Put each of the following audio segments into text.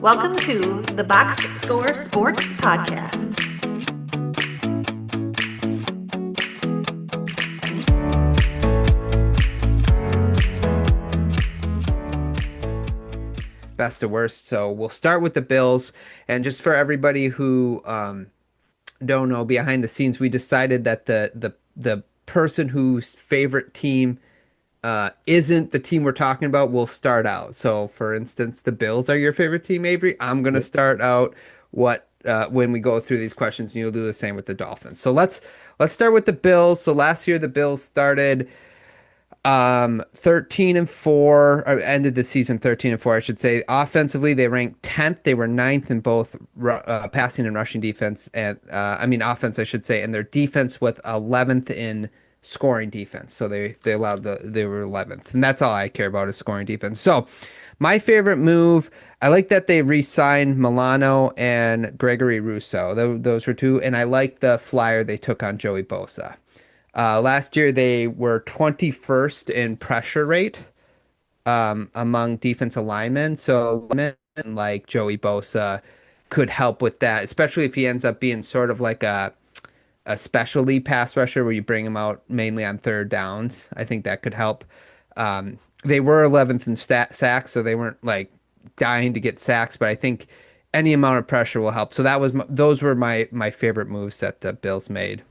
Welcome to the Box Score Sports Podcast. Best to worst. So we'll start with the Bills. And just for everybody who don't know, behind the scenes, we decided that the person whose favorite team isn't the team we're talking about will start out. So for instance, the Bills are your favorite team, Avery. I'm gonna Yep. start out what when we go through these questions, and you'll do the same with the Dolphins. So let's start with the Bills. So last year the Bills started 13 and 4, or ended the season 13 and 4, I should say. Offensively, they ranked 10th. They were ninth in both passing and rushing defense, and offense, I should say, and their defense with 11th in scoring defense. So they were 11th, and that's all I care about is scoring defense. So my favorite move, I like that they re-signed Milano and Gregory Rousseau. Those were two, and I like the flyer they took on Joey Bosa. Last year they were 21st in pressure rate among defensive linemen. So like Joey Bosa could help with that, especially if he ends up being sort of like a specialty pass rusher where you bring him out mainly on third downs. I think that could help. They were 11th in sacks, so they weren't like dying to get sacks, but I think any amount of pressure will help. So those were my favorite moves that the Bills made.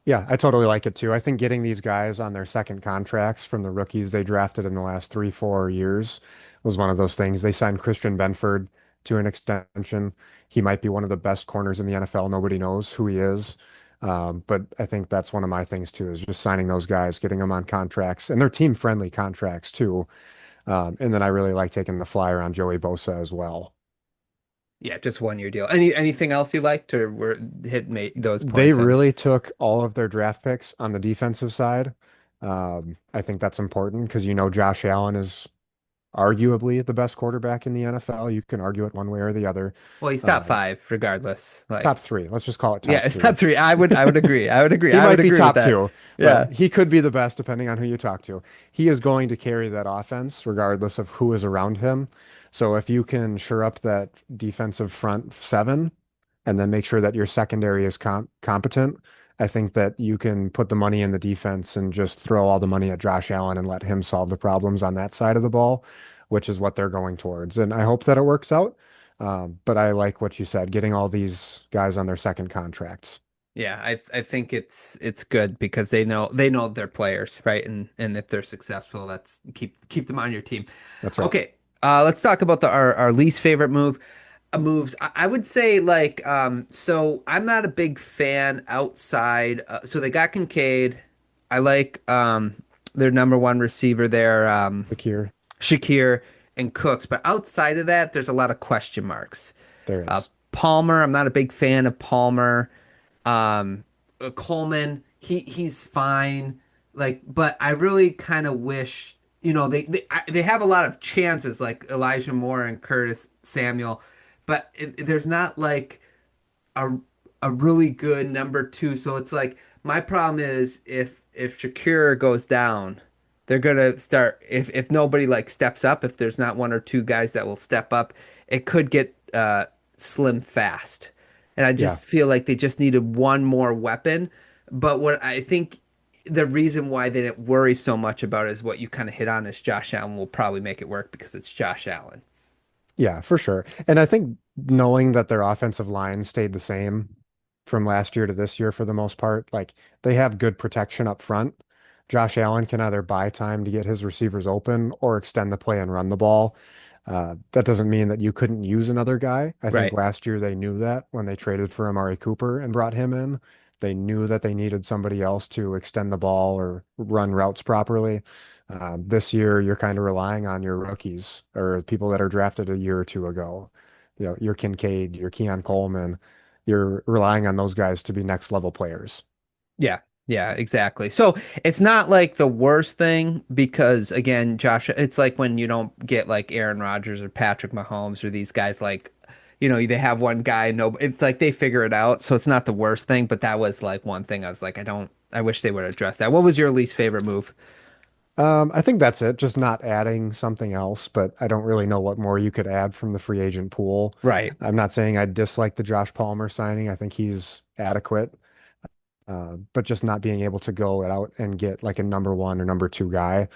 Yeah, I totally like it too. I think getting these guys on their second contracts from the rookies they drafted in the last 3, 4 years was one of those things. They signed Christian Benford to an extension. He might be one of the best corners in the NFL. Nobody knows who he is. But I think that's one of my things too, is just signing those guys, getting them on contracts, and they're team-friendly contracts too. And then I really like taking the flyer on Joey Bosa as well. Yeah, just 1 year deal. Anything else you liked or were hit those They points on? really took all of their draft picks on the defensive side. I think that's important because Josh Allen is arguably the best quarterback in the NFL. You can argue it one way or the other. Well, he's top Uh, five regardless. Top Like, three. Let's just call it yeah, top it's top three. three. I would agree. I would agree. He I would might be agree with top that. two, but Yeah. he could be the best depending on who you talk to. He is going to carry that offense regardless of who is around him. So if you can shore up that defensive front seven and then make sure that your secondary is competent, I think that you can put the money in the defense and just throw all the money at Josh Allen and let him solve the problems on that side of the ball, which is what they're going towards. And I hope that it works out. But I like what you said, getting all these guys on their second contracts. Yeah, I think it's good because they know their players, right? And if they're successful, that's keep them on your team. That's right. Okay, let's talk about our least favorite moves. I would say like so I'm not a big fan outside. So they got Kincaid. I like their number one receiver there, Fakir, Shakir and Cooks. But outside of that, there's a lot of question marks. there Uh, is. Palmer, I'm not a big fan of Palmer. Coleman, he's fine. Like, but I really kind of wish, they have a lot of chances like Elijah Moore and Curtis Samuel, but there's not like a a really good number two. So it's like my problem is if Shakir goes down, they're gonna start if nobody like steps up, if there's not one or two guys that will step up, it could get slim fast. And I Yeah. just feel like they just needed one more weapon. But what I think the reason why they didn't worry so much about it is what you kind of hit on is Josh Allen will probably make it work because it's Josh Allen. Yeah, for sure. And I think knowing that their offensive line stayed the same from last year to this year for the most part, like they have good protection up front. Josh Allen can either buy time to get his receivers open or extend the play and run the ball. That doesn't mean that you couldn't use another guy. I think Right. last year they knew that when they traded for Amari Cooper and brought him in. They knew that they needed somebody else to extend the ball or run routes properly. This year, you're kind of relying on your rookies or people that are drafted a year or two ago. Your Kincaid, your Keon Coleman. You're relying on those guys to be next level players. Yeah. Yeah, exactly. So it's not like the worst thing because again, Josh, it's like when you don't get like Aaron Rodgers or Patrick Mahomes or these guys like, they have one guy, no, it's like they figure it out. So it's not the worst thing, but that was like one thing I was like, I wish they would address that. What was your least favorite move? I think that's it. Just not adding something else, but I don't really know what more you could add from the free agent pool. Right. I'm not saying I dislike the Josh Palmer signing. I think he's adequate, but just not being able to go out and get like a number one or number two guy,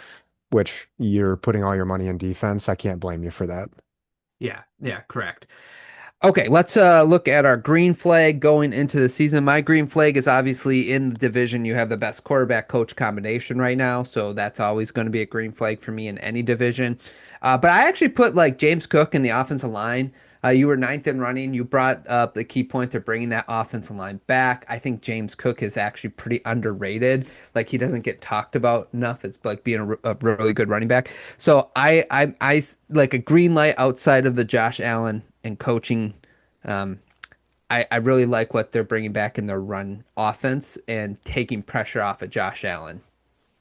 which you're putting all your money in defense. I can't blame you for that. Yeah, yeah, correct. Okay, let's look at our green flag going into the season. My green flag is obviously in the division. You have the best quarterback coach combination right now, so that's always going to be a green flag for me in any division. But I actually put like James Cook in the offensive line. You were ninth in running. You brought up the key point of bringing that offensive line back. I think James Cook is actually pretty underrated. Like he doesn't get talked about enough. It's like being a really good running back. So I like a green light outside of the Josh Allen and coaching. Um, I really like what they're bringing back in their run offense and taking pressure off of Josh Allen.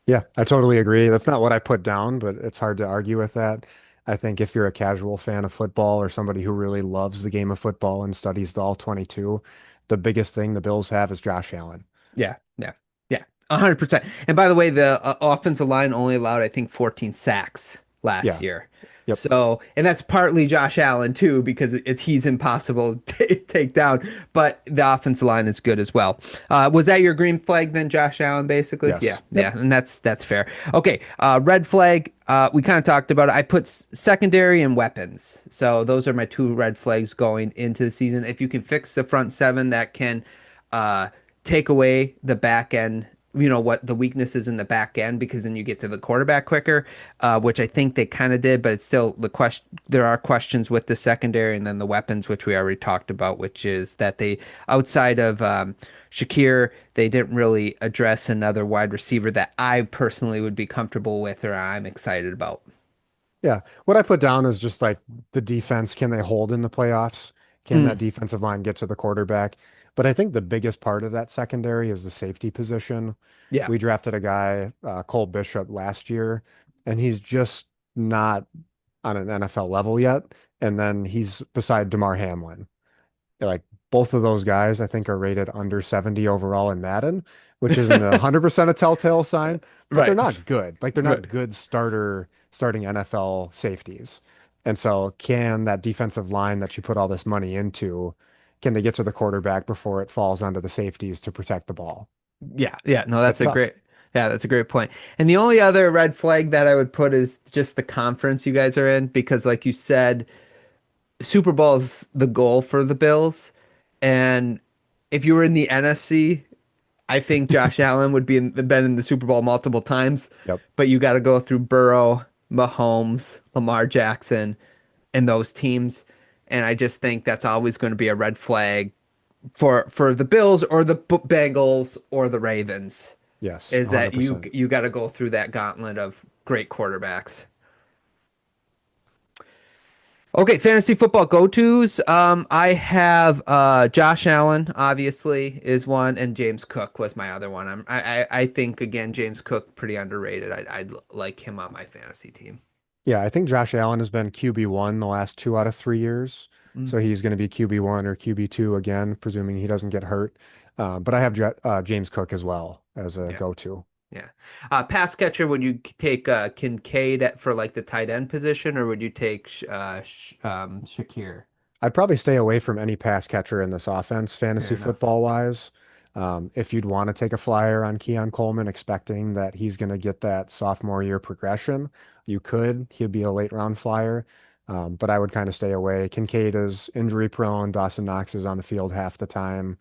Yeah, I totally agree. That's not what I put down, but it's hard to argue with that. I think if you're a casual fan of football or somebody who really loves the game of football and studies the all 22, the biggest thing the Bills have is Josh Allen. Yeah, yeah, yeah, 100%. And by the way, the offensive line only allowed, I think, 14 sacks last Yeah. year. Yep. So, and that's partly Josh Allen too, because he's impossible to take down. But the offensive line is good as well. Was that your green flag then, Josh Allen? Basically, yeah, Yes. Yep. yeah, and that's fair. Okay, red flag. We kind of talked about it. I put secondary and weapons. So those are my two red flags going into the season. If you can fix the front seven, that can. Uh, Take away the back end, what the weaknesses in the back end, because then you get to the quarterback quicker, which I think they kind of did, but it's still the question. There are questions with the secondary and then the weapons, which we already talked about, which is that they, outside of Shakir, they didn't really address another wide receiver that I personally would be comfortable with or I'm excited about. Yeah. What I put down is just like the defense. Can they hold in the playoffs? Can that Mm, defensive line get to the quarterback? But I think the biggest part of that secondary is the safety position. yeah. We drafted a guy, Cole Bishop, last year, and he's just not on an NFL level yet. And then he's beside DeMar Hamlin. Like both of those guys, I think, are rated under 70 overall in Madden, which isn't 100% a telltale sign, but they're Right. not good. Like they're Right. not good starting NFL safeties. And so can that defensive line that you put all this money into, can they get to the quarterback before it falls onto the safeties to protect the ball? Yeah, yeah, no, That's tough. that's a great point. And the only other red flag that I would put is just the conference you guys are in, because like you said, Super Bowl is the goal for the Bills. And if you were in the NFC, I think Josh Allen would been in the Super Bowl multiple times, Yep. but you got to go through Burrow, Mahomes, Lamar Jackson, and those teams. And I just think that's always going to be a red flag for the Bills or the Bengals or the Ravens, Yes, is that you 100%. you got to go through that gauntlet of great quarterbacks. Okay, fantasy football go-tos. I have Josh Allen, obviously, is one, and James Cook was my other one. I think again James Cook pretty underrated. I'd like him on my fantasy team. Yeah, I think Josh Allen has been QB1 the last 2 out of 3 years. Mm, So he's going to be QB1 or QB2 again, presuming he doesn't get hurt. But I have James Cook as well as a yeah, go-to. yeah. Pass catcher, would you take Kincaid for like the tight end position, or would you take Shakir? I'd probably stay away from any pass catcher in this offense, Fair fantasy enough. football wise. If you'd want to take a flyer on Keon Coleman, expecting that he's going to get that sophomore year progression, you could. He'd be a late round flyer, but I would kind of stay away. Kincaid is injury prone. Dawson Knox is on the field half the time.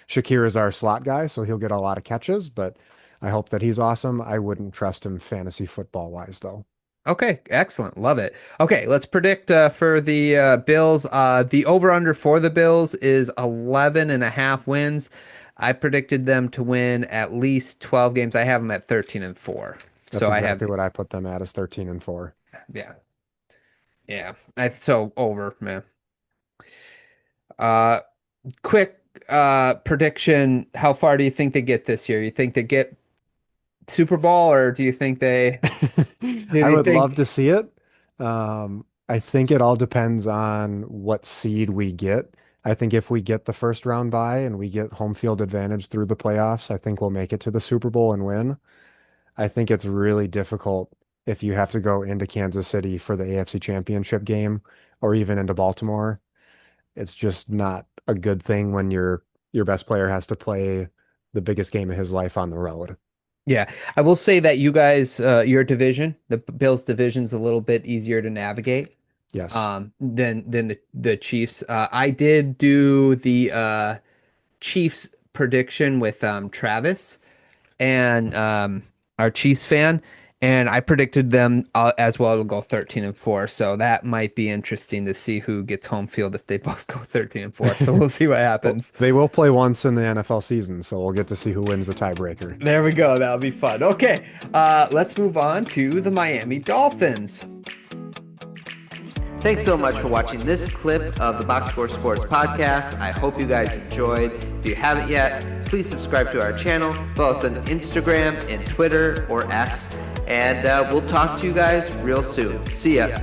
Shakir is our slot guy, so he'll get a lot of catches, but I hope that he's awesome. I wouldn't trust him fantasy football wise, though. Okay, excellent. Love it. Okay, let's predict for the Bills. The over-under for the Bills is 11 and a half wins. I predicted them to win at least 12 games. I have them at 13 and 4. That's So I have exactly the, what I put them at, is 13-4. yeah, yeah. So over, man. Uh, quick prediction. How far do you think they get this year? You think they get Super Bowl, or do I you would love think? to see it. I think it all depends on what seed we get. I think if we get the first round bye and we get home field advantage through the playoffs, I think we'll make it to the Super Bowl and win. I think it's really difficult if you have to go into Kansas City for the AFC Championship game or even into Baltimore. It's just not a good thing when your best player has to play the biggest game of his life on the road. Yeah, I will say that you guys, your division, the Bills division's a little bit easier to navigate Yes. than the Chiefs. I did do the Chiefs prediction with Travis and our Chiefs fan, and I predicted them as well to go 13-4. So that might be interesting to see who gets home field if they both go 13-4. So we'll see what Well, happens. they will play once in the NFL season, so we'll get to see who wins the tiebreaker. There we go. That'll be fun. Okay, let's move on to the Miami Dolphins. Thanks so much for watching this clip of the Box Score Sports podcast. I hope you guys enjoyed. If you haven't yet, please subscribe to our channel. Follow us on Instagram and Twitter or X. And we'll talk to you guys real soon. See ya.